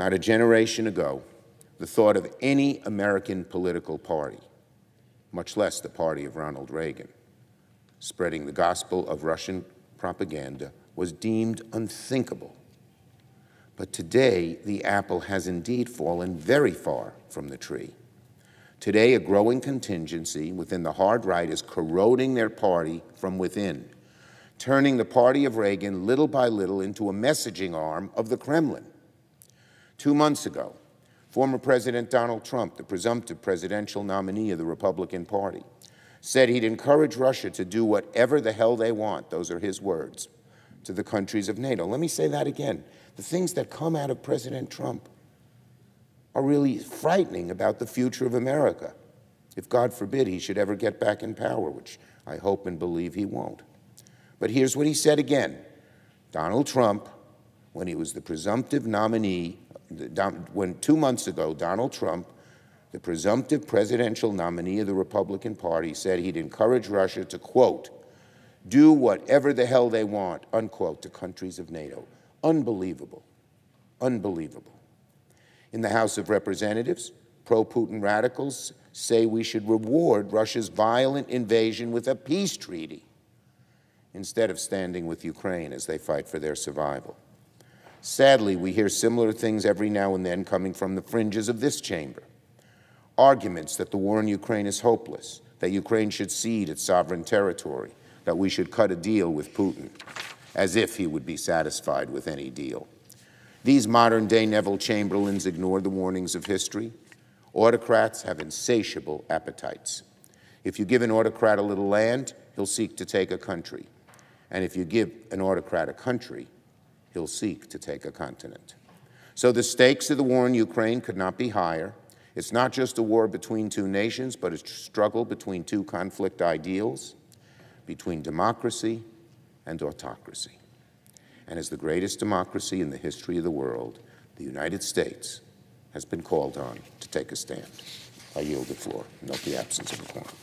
Not a generation ago, the thought of any American political party, much less the party of Ronald Reagan, spreading the gospel of Russian propaganda was deemed unthinkable. But today, the apple has indeed fallen very far from the tree. Today, a growing contingency within the hard right is corroding their party from within, turning the party of Reagan little by little into a messaging arm of the Kremlin. 2 months ago, former President Donald Trump, the presumptive presidential nominee of the Republican Party, said he'd encourage Russia to do whatever the hell they want, those are his words, to the countries of NATO. Let me say that again. The things that come out of President Trump are really frightening about the future of America, if God forbid he should ever get back in power, which I hope and believe he won't. But here's what he said again. Donald Trump, when he was the presumptive nominee, when 2 months ago, Donald Trump, the presumptive presidential nominee of the Republican Party, said he'd encourage Russia to, quote, do whatever the hell they want, unquote, to countries of NATO. Unbelievable. Unbelievable. In the House of Representatives, pro-Putin radicals say we should reward Russia's violent invasion with a peace treaty instead of standing with Ukraine as they fight for their survival. Sadly, we hear similar things every now and then coming from the fringes of this chamber. Arguments that the war in Ukraine is hopeless, that Ukraine should cede its sovereign territory, that we should cut a deal with Putin, as if he would be satisfied with any deal. These modern-day Neville Chamberlains ignore the warnings of history. Autocrats have insatiable appetites. If you give an autocrat a little land, he'll seek to take a country. And if you give an autocrat a country, he'll seek to take a continent. So the stakes of the war in Ukraine could not be higher. It's not just a war between two nations, but a struggle between two conflict ideals, between democracy and autocracy. And as the greatest democracy in the history of the world, the United States has been called on to take a stand. I yield the floor. Note the absence of a quorum.